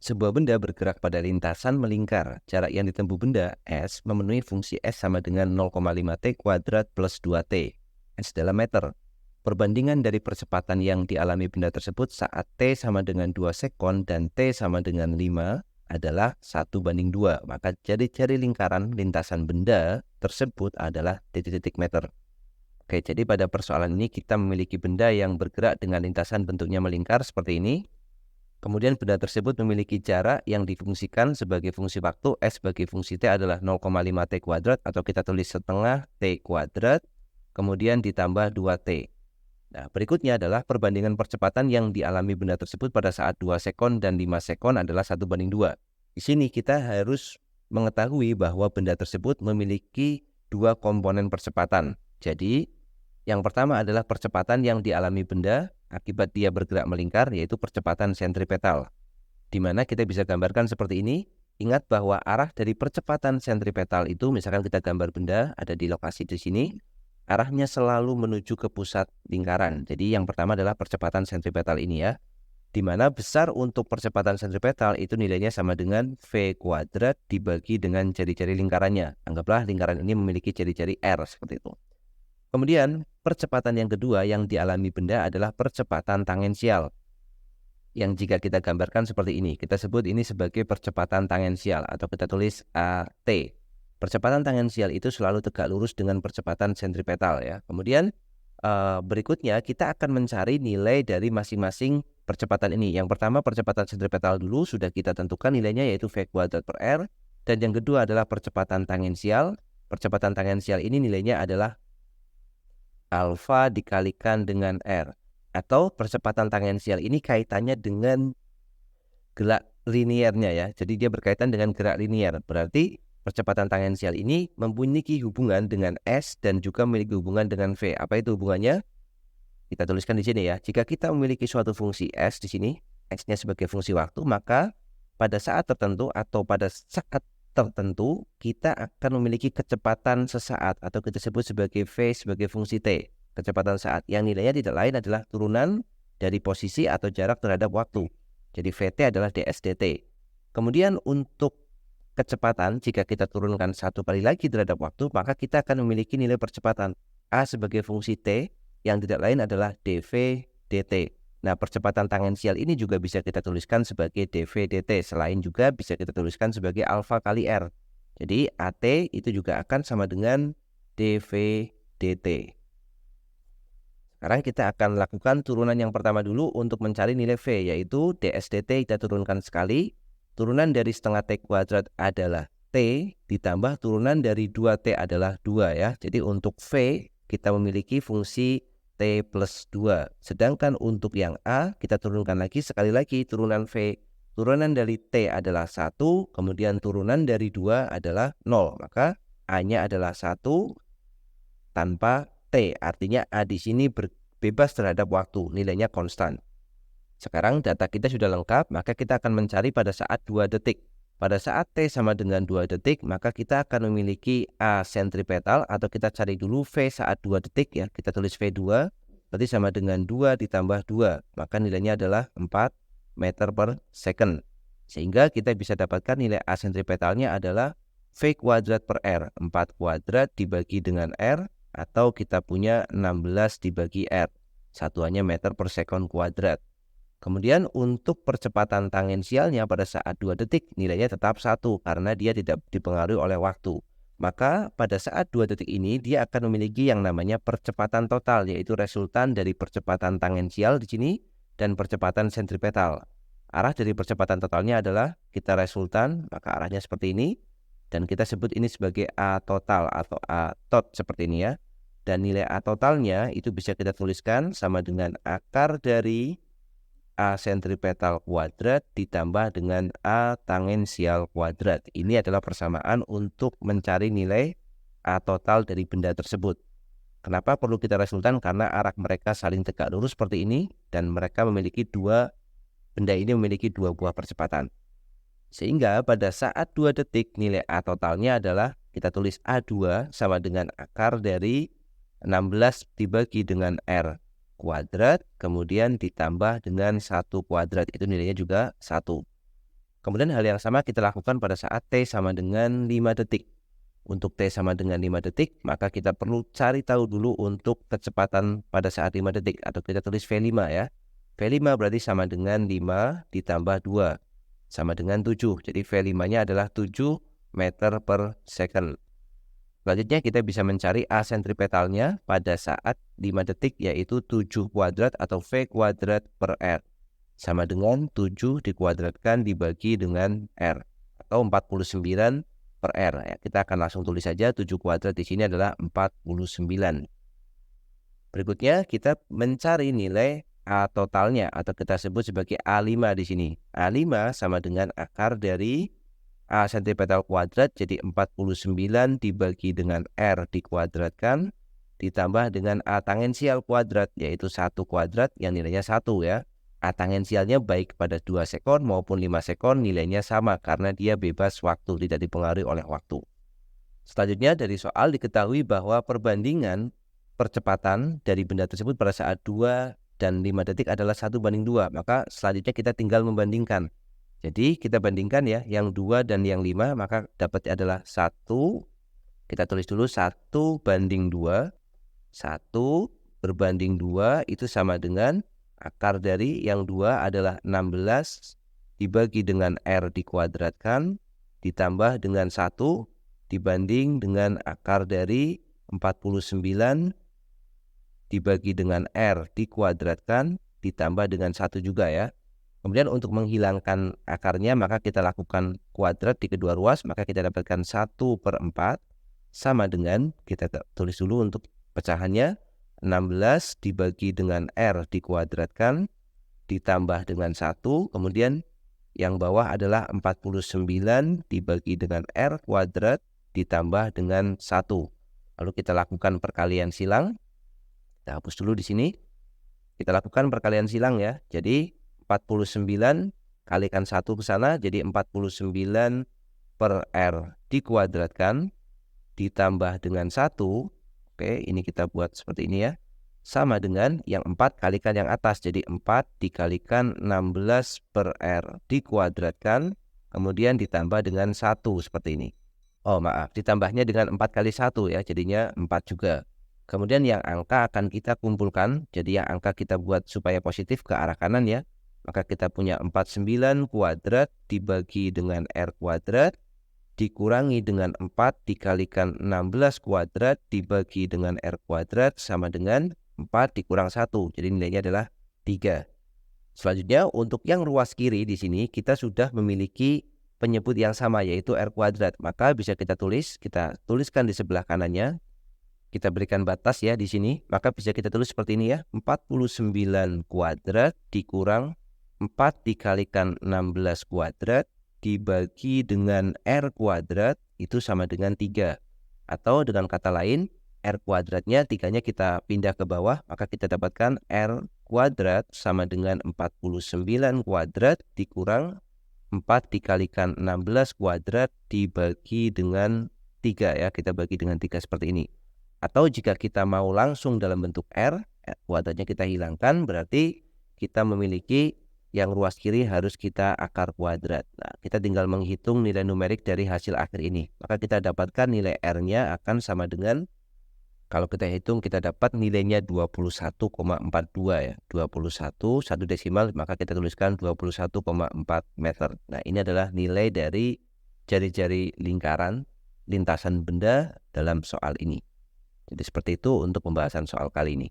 Sebuah benda bergerak pada lintasan melingkar. Jarak yang ditempuh benda, S, memenuhi fungsi S sama dengan 0,5 T kuadrat plus 2T. S dalam meter. Perbandingan dari percepatan yang dialami benda tersebut saat T sama dengan 2 sekon dan T sama dengan 5 adalah 1:2. Maka jari-jari lingkaran lintasan benda tersebut adalah titik-titik meter. Oke, jadi pada persoalan ini kita memiliki benda yang bergerak dengan lintasan bentuknya melingkar seperti ini. Kemudian benda tersebut memiliki jarak yang difungsikan sebagai fungsi waktu, S sebagai fungsi T adalah 0,5 T kuadrat atau kita tulis setengah T kuadrat, kemudian ditambah 2T. Nah, berikutnya adalah perbandingan percepatan yang dialami benda tersebut pada saat 2 sekon dan 5 sekon adalah 1:2. Di sini kita harus mengetahui bahwa benda tersebut memiliki dua komponen percepatan. Jadi, yang pertama adalah percepatan yang dialami benda akibat dia bergerak melingkar, yaitu percepatan sentripetal. Di mana kita bisa gambarkan seperti ini. Ingat bahwa arah dari percepatan sentripetal itu, misalkan kita gambar benda ada di lokasi di sini, arahnya selalu menuju ke pusat lingkaran. Jadi yang pertama adalah percepatan sentripetal ini ya. Di mana besar untuk percepatan sentripetal itu nilainya sama dengan V kuadrat dibagi dengan jari-jari lingkarannya. Anggaplah lingkaran ini memiliki jari-jari R seperti itu. Kemudian, percepatan yang kedua yang dialami benda adalah percepatan tangensial. Yang jika kita gambarkan seperti ini, kita sebut ini sebagai percepatan tangensial atau kita tulis AT. Percepatan tangensial itu selalu tegak lurus dengan percepatan sentripetal ya. Kemudian berikutnya kita akan mencari nilai dari masing-masing percepatan ini. Yang pertama percepatan sentripetal dulu sudah kita tentukan nilainya yaitu V kuadrat per R. Dan yang kedua adalah percepatan tangensial. Percepatan tangensial ini nilainya adalah alfa dikalikan dengan R. Atau percepatan tangensial ini kaitannya dengan gerak liniernya ya. Jadi dia berkaitan dengan gerak linier. Berarti percepatan tangensial ini memiliki hubungan dengan S dan juga memiliki hubungan dengan V. Apa itu hubungannya? Kita tuliskan di sini ya. Jika kita memiliki suatu fungsi S di sini, X-nya sebagai fungsi waktu, maka pada saat tertentu atau pada saat tertentu kita akan memiliki kecepatan sesaat atau kita sebut sebagai V sebagai fungsi T. Kecepatan saat yang nilainya tidak lain adalah turunan dari posisi atau jarak terhadap waktu. Jadi VT adalah ds dt. Kemudian untuk kecepatan, jika kita turunkan satu kali lagi terhadap waktu, maka kita akan memiliki nilai percepatan A sebagai fungsi T, yang tidak lain adalah dv dt. Nah, percepatan tangensial ini juga bisa kita tuliskan sebagai dv dt. Selain juga bisa kita tuliskan sebagai alfa kali R. Jadi AT itu juga akan sama dengan dv dt. Sekarang kita akan lakukan turunan yang pertama dulu untuk mencari nilai V, yaitu ds dt kita turunkan sekali. Turunan dari setengah T kuadrat adalah T, ditambah turunan dari 2T adalah 2 ya. Jadi untuk V kita memiliki fungsi T plus 2. Sedangkan untuk yang A kita turunkan lagi sekali lagi turunan V. Turunan dari T adalah 1, kemudian turunan dari 2 adalah 0. Maka A-nya adalah 1 tanpa T, artinya A di sini bebas terhadap waktu, nilainya konstan. Sekarang data kita sudah lengkap, maka kita akan mencari pada saat 2 detik. Pada saat T sama dengan 2 detik, maka kita akan memiliki A sentripetal atau kita cari dulu V saat 2 detik ya. Kita tulis V2, berarti sama dengan 2 ditambah 2, maka nilainya adalah 4 meter per second. Sehingga kita bisa dapatkan nilai A sentripetalnya adalah V kuadrat per R, 4 kuadrat dibagi dengan R, atau kita punya 16 dibagi R, satuannya meter per second kuadrat. Kemudian untuk percepatan tangensialnya pada saat 2 detik nilainya tetap 1 karena dia tidak dipengaruhi oleh waktu. Maka pada saat 2 detik ini dia akan memiliki yang namanya percepatan total, yaitu resultan dari percepatan tangensial di sini dan percepatan sentripetal. Arah dari percepatan totalnya adalah kita resultan, maka arahnya seperti ini. Dan kita sebut ini sebagai A total atau A tot seperti ini ya. Dan nilai A totalnya itu bisa kita tuliskan sama dengan akar dari A sentripetal kuadrat ditambah dengan A tangensial kuadrat. Ini adalah persamaan untuk mencari nilai A total dari benda tersebut. Kenapa perlu kita resultan? Karena arah mereka saling tegak lurus seperti ini dan mereka memiliki benda ini memiliki dua buah percepatan. Sehingga pada saat 2 detik nilai A totalnya adalah kita tulis A2 sama dengan akar dari 16 dibagi dengan R kuadrat kemudian ditambah dengan 1 kuadrat, itu nilainya juga 1. Kemudian hal yang sama kita lakukan pada saat T sama dengan 5 detik. Untuk T sama dengan 5 detik, maka kita perlu cari tahu dulu untuk kecepatan pada saat 5 detik, atau kita tulis V5 ya. V5 berarti sama dengan 5 ditambah 2, sama dengan 7. Jadi V5-nya adalah 7 meter per second. Selanjutnya kita bisa mencari A sentripetalnya pada saat 5 detik, yaitu 7 kuadrat atau V kuadrat per R. Sama dengan 7 dikuadratkan dibagi dengan R, atau 49 per R. Ya, kita akan langsung tulis saja 7 kuadrat di sini adalah 49. Berikutnya kita mencari nilai A totalnya, atau kita sebut sebagai A5 di sini. A5 sama dengan akar dari A sentripetal kuadrat, jadi 49 dibagi dengan R dikuadratkan, ditambah dengan A tangensial kuadrat, yaitu 1 kuadrat yang nilainya 1 ya. A tangensialnya baik pada 2 sekon maupun 5 sekon nilainya sama karena dia bebas waktu, tidak dipengaruhi oleh waktu. Selanjutnya dari soal diketahui bahwa perbandingan percepatan dari benda tersebut pada saat 2 dan 5 detik adalah 1:2. Maka selanjutnya kita tinggal membandingkan. Jadi kita bandingkan ya, yang 2 dan yang 5, maka dapat adalah 1. Kita tulis dulu 1:2. 1 berbanding 2 itu sama dengan akar dari yang 2 adalah 16 dibagi dengan R dikuadratkan, ditambah dengan 1 dibanding dengan akar dari 49 dibagi dengan R dikuadratkan, ditambah dengan 1 juga ya. Kemudian untuk menghilangkan akarnya, maka kita lakukan kuadrat di kedua ruas, maka kita dapatkan 1/4 sama dengan, kita tulis dulu untuk pecahannya, 16 dibagi dengan R dikuadratkan, ditambah dengan 1, kemudian yang bawah adalah 49 dibagi dengan R kuadrat, ditambah dengan 1. Lalu kita lakukan perkalian silang. Kita hapus dulu di sini. Kita lakukan perkalian silang ya. Jadi 49 kalikan 1 ke sana, jadi 49 per R dikuadratkan, ditambah dengan 1. Oke, ini kita buat seperti ini ya. Sama dengan yang 4 kalikan yang atas. Jadi 4 dikalikan 16 per R dikuadratkan, kemudian ditambah dengan 1 seperti ini. Oh maaf, ditambahnya dengan 4 kali 1 ya, jadinya 4 juga. Kemudian yang angka akan kita kumpulkan. Jadi yang angka kita buat supaya positif ke arah kanan ya. Maka kita punya 49 kuadrat dibagi dengan R kuadrat, dikurangi dengan 4 dikalikan 16 kuadrat dibagi dengan R kuadrat sama dengan 4 dikurang 1. Jadi nilainya adalah 3. Selanjutnya untuk yang ruas kiri di sini kita sudah memiliki penyebut yang sama, yaitu R kuadrat. Maka bisa kita tuliskan di sebelah kanannya. Kita berikan batas ya di sini. Maka bisa kita tulis seperti ini ya. 49 kuadrat dikurang 4 dikalikan 16 kuadrat dibagi dengan R kuadrat itu sama dengan 3. Atau dengan kata lain, R kuadratnya 3-nya kita pindah ke bawah, maka kita dapatkan R kuadrat sama dengan 49 kuadrat dikurang 4 dikalikan 16 kuadrat dibagi dengan 3 ya. Kita bagi dengan 3 seperti ini. Atau jika kita mau langsung dalam bentuk R kuadratnya kita hilangkan, berarti kita memiliki yang ruas kiri harus kita akar kuadrat. Nah, kita tinggal menghitung nilai numerik dari hasil akhir ini. Maka kita dapatkan nilai R-nya akan sama dengan, kalau kita hitung kita dapat nilainya 21,42 ya. 21, 1 desimal, maka kita tuliskan 21,4 meter. Nah, ini adalah nilai dari jari-jari lingkaran lintasan benda dalam soal ini. Jadi seperti itu untuk pembahasan soal kali ini.